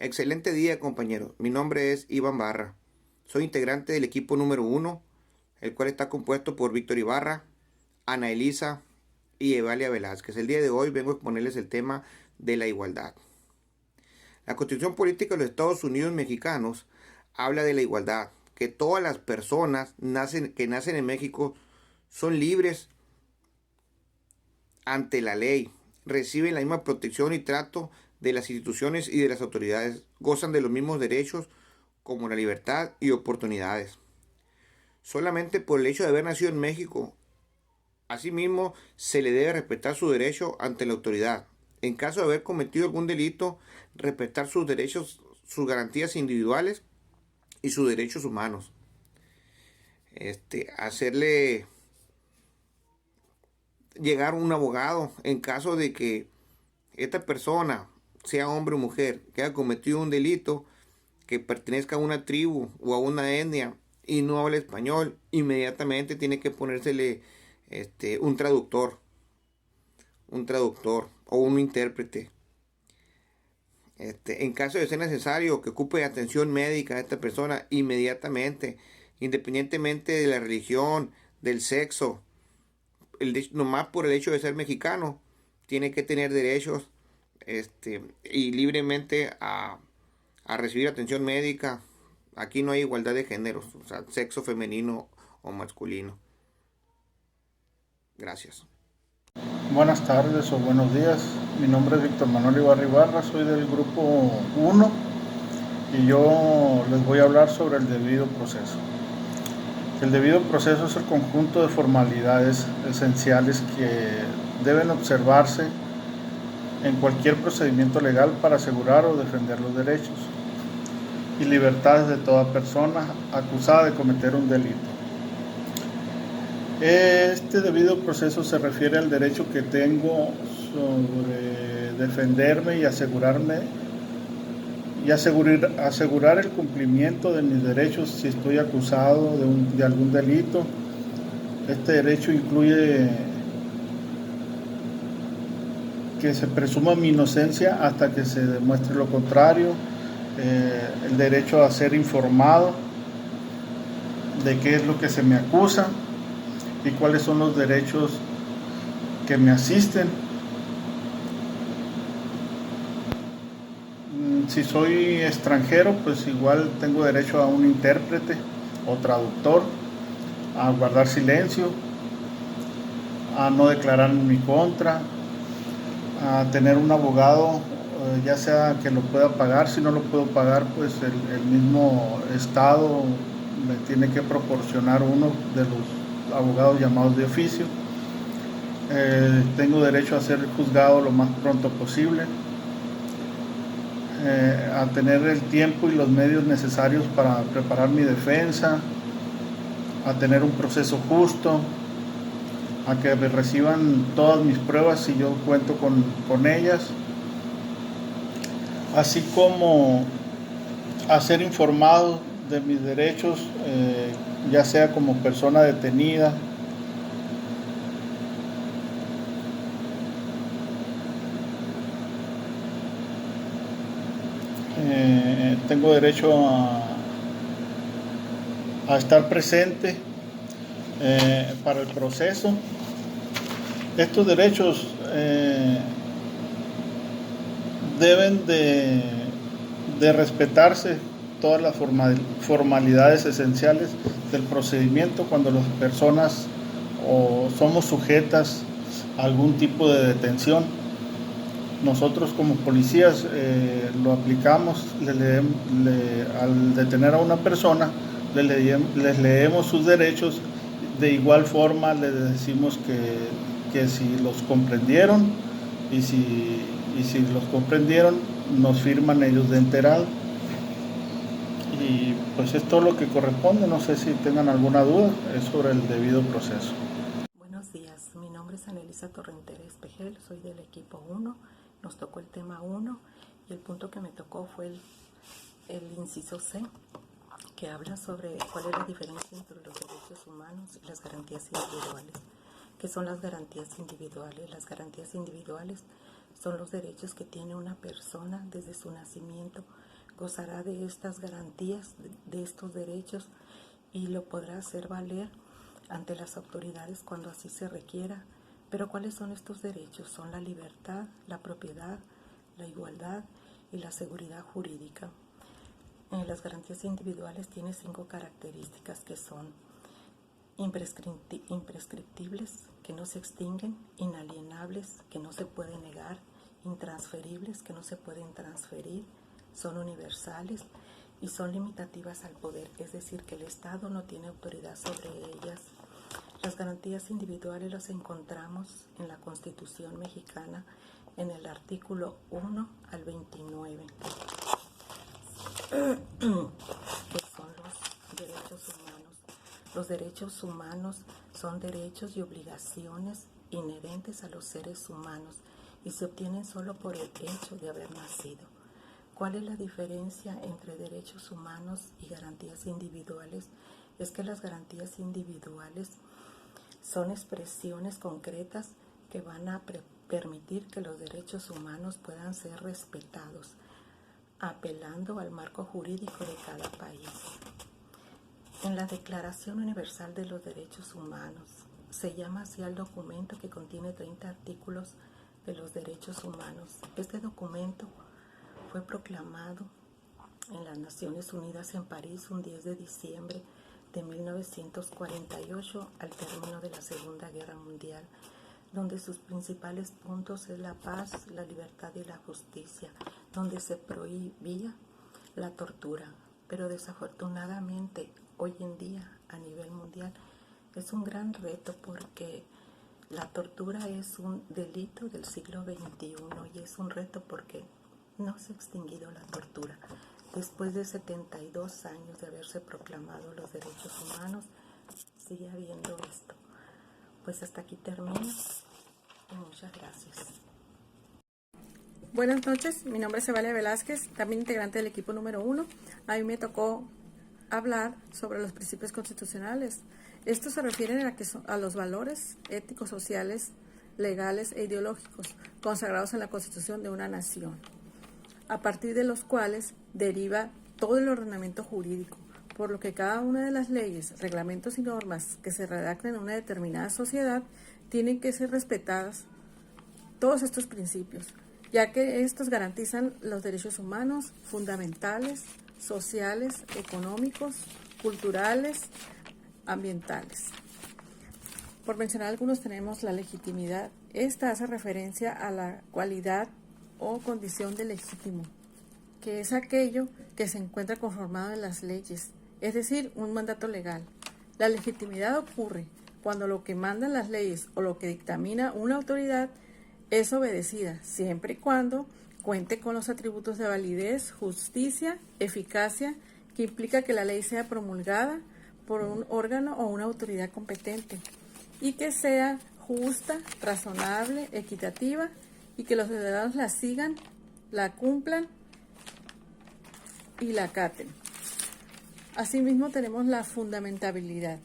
Excelente día, compañeros. Mi nombre es Iván Barra. Soy integrante del equipo número 1, el cual está compuesto por Víctor Ibarra, Ana Elisa y Evalia Velázquez. El día de hoy vengo a exponerles el tema de la igualdad. La Constitución Política de los Estados Unidos Mexicanos habla de la igualdad, que todas las personas que nacen en México son libres ante la ley, reciben la misma protección y trato de las instituciones y de las autoridades, gozan de los mismos derechos como la libertad y oportunidades. Solamente por el hecho de haber nacido en México, asimismo, se le debe respetar su derecho ante la autoridad. En caso de haber cometido algún delito, respetar sus derechos, sus garantías individuales y sus derechos humanos. Hacerle llegar un abogado en caso de que esta persona, sea hombre o mujer, que haya cometido un delito, que pertenezca a una tribu o a una etnia y no habla español, inmediatamente tiene que ponérsele un traductor o un intérprete. En caso de ser necesario que ocupe atención médica a esta persona, inmediatamente, independientemente de la religión, del sexo, nomás por el hecho de ser mexicano, tiene que tener derechos y libremente a recibir atención médica. Aquí no hay igualdad de géneros, o sea, sexo femenino o masculino. Gracias. Buenas tardes o buenos días. Mi nombre es Víctor Manuel Ibarra, soy del grupo 1 y yo les voy a hablar sobre el debido proceso. El debido proceso es el conjunto de formalidades esenciales que deben observarse en cualquier procedimiento legal para asegurar o defender los derechos y libertades de toda persona acusada de cometer un delito. Este debido proceso se refiere al derecho que tengo sobre defenderme y asegurarme y asegurar el cumplimiento de mis derechos si estoy acusado de algún delito. Este derecho incluye que se presuma mi inocencia hasta que se demuestre lo contrario, el derecho a ser informado de qué es lo que se me acusa y cuáles son los derechos que me asisten. Si soy extranjero, pues igual tengo derecho a un intérprete o traductor, a guardar silencio, a no declarar en mi contra, a tener un abogado, ya sea que lo pueda pagar. Si no lo puedo pagar, pues el mismo Estado me tiene que proporcionar uno de los abogados llamados de oficio. Tengo derecho a ser juzgado lo más pronto posible, a tener el tiempo y los medios necesarios para preparar mi defensa, a tener un proceso justo, a que me reciban todas mis pruebas si yo cuento con ellas, así como a ser informado de mis derechos, ya sea como persona detenida, tengo derecho a estar presente para el proceso. Estos derechos deben de respetarse todas las formalidades esenciales del procedimiento cuando las personas o somos sujetas a algún tipo de detención. Nosotros como policías lo aplicamos, al detener a una persona les leemos sus derechos. De igual forma les decimos que si los comprendieron y si los comprendieron nos firman ellos de enterado. Y pues es todo lo que corresponde. No sé si tengan alguna duda, es sobre el debido proceso. Buenos días, mi nombre es Ana Elisa Torrentera Espejel, soy del equipo 1, nos tocó el tema 1 y el punto que me tocó fue el inciso C, que habla sobre cuál es la diferencia entre los derechos humanos y las garantías individuales. ¿Qué son las garantías individuales? Las garantías individuales son los derechos que tiene una persona desde su nacimiento. Gozará de estas garantías, de estos derechos, y lo podrá hacer valer ante las autoridades cuando así se requiera. Pero ¿cuáles son estos derechos? Son la libertad, la propiedad, la igualdad y la seguridad jurídica. Las garantías individuales tienen 5 características que son imprescriptibles, que no se extinguen; inalienables, que no se pueden negar; intransferibles, que no se pueden transferir; son universales y son limitativas al poder, es decir, que el Estado no tiene autoridad sobre ellas. Las garantías individuales las encontramos en la Constitución mexicana, en el artículo 1 al 29, que son los derechos humanos. Los derechos humanos son derechos y obligaciones inherentes a los seres humanos y se obtienen solo por el hecho de haber nacido. ¿Cuál es la diferencia entre derechos humanos y garantías individuales? Es que las garantías individuales son expresiones concretas que van a permitir que los derechos humanos puedan ser respetados, apelando al marco jurídico de cada país. En la Declaración Universal de los Derechos Humanos, se llama así al documento que contiene 30 artículos de los derechos humanos. Este documento fue proclamado en las Naciones Unidas en París un 10 de diciembre de 1948, al término de la Segunda Guerra Mundial, donde sus principales puntos es la paz, la libertad y la justicia, donde se prohibía la tortura. Pero desafortunadamente, hoy en día, a nivel mundial, es un gran reto porque la tortura es un delito del siglo XXI y es un reto porque no se ha extinguido la tortura. Después de 72 años de haberse proclamado los derechos humanos, sigue habiendo esto. Pues hasta aquí termino y muchas gracias. Buenas noches, mi nombre es Evalia Velázquez, también integrante del equipo número 1. A mí me tocó hablar sobre los principios constitucionales. Estos se refieren a los valores éticos, sociales, legales e ideológicos consagrados en la Constitución de una nación, a partir de los cuales deriva todo el ordenamiento jurídico, por lo que cada una de las leyes, reglamentos y normas que se redacten en una determinada sociedad tienen que ser respetadas todos estos principios, ya que estos garantizan los derechos humanos fundamentales, sociales, económicos, culturales, ambientales. Por mencionar algunos, tenemos la legitimidad. Esta hace referencia a la cualidad o condición de legítimo, que es aquello que se encuentra conformado en las leyes, es decir, un mandato legal. La legitimidad ocurre cuando lo que mandan las leyes o lo que dictamina una autoridad es obedecida, siempre y cuando cuente con los atributos de validez, justicia, eficacia, que implica que la ley sea promulgada por un órgano o una autoridad competente y que sea justa, razonable, equitativa y que los ciudadanos la sigan, la cumplan y la acaten. Asimismo, tenemos la fundamentabilidad.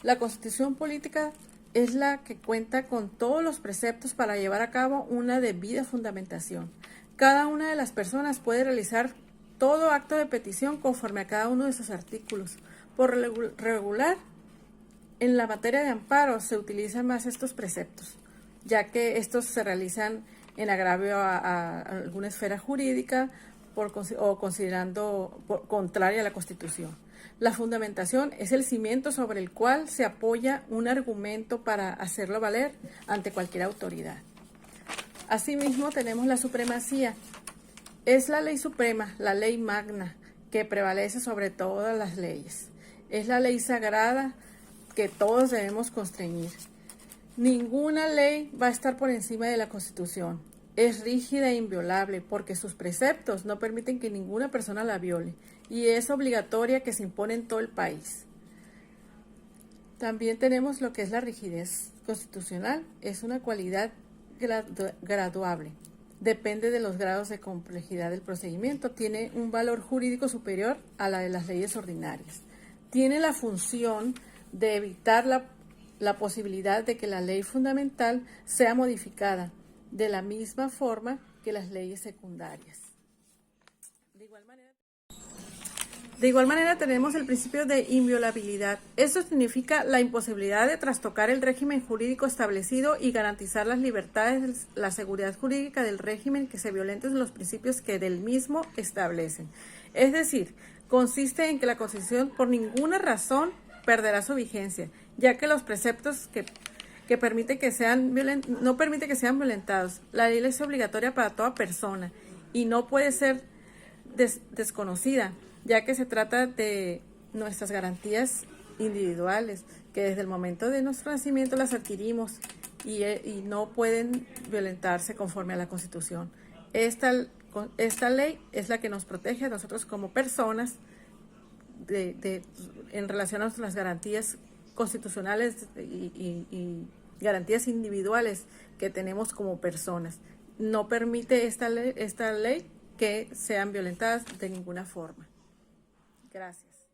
La Constitución política es la que cuenta con todos los preceptos para llevar a cabo una debida fundamentación. Cada una de las personas puede realizar todo acto de petición conforme a cada uno de sus artículos. Por regular, en la materia de amparo se utilizan más estos preceptos, ya que estos se realizan en agravio a alguna esfera jurídica o considerando contraria a la Constitución. La fundamentación es el cimiento sobre el cual se apoya un argumento para hacerlo valer ante cualquier autoridad. Asimismo, tenemos la supremacía. Es la ley suprema, la ley magna, que prevalece sobre todas las leyes. Es la ley sagrada que todos debemos constreñir. Ninguna ley va a estar por encima de la Constitución. Es rígida e inviolable porque sus preceptos no permiten que ninguna persona la viole y es obligatoria que se impone en todo el país. También tenemos lo que es la rigidez constitucional. Es una cualidad graduable. Depende de los grados de complejidad del procedimiento. Tiene un valor jurídico superior a la de las leyes ordinarias. Tiene la función de evitar la posibilidad de que la ley fundamental sea modificada de la misma forma que las leyes secundarias. De igual manera tenemos el principio de inviolabilidad. Esto significa la imposibilidad de trastocar el régimen jurídico establecido y garantizar las libertades, la seguridad jurídica del régimen que se violenten los principios que del mismo establecen. Es decir, consiste en que la Constitución por ninguna razón perderá su vigencia, ya que los preceptos que permite que sean no permite que sean violentados. La ley es obligatoria para toda persona y no puede ser desconocida, ya que se trata de nuestras garantías individuales, que desde el momento de nuestro nacimiento las adquirimos y no pueden violentarse conforme a la Constitución. Esta ley es la que nos protege a nosotros como personas en relación a nuestras garantías constitucionales y garantías individuales que tenemos como personas. No permite esta ley que sean violentadas de ninguna forma. Gracias.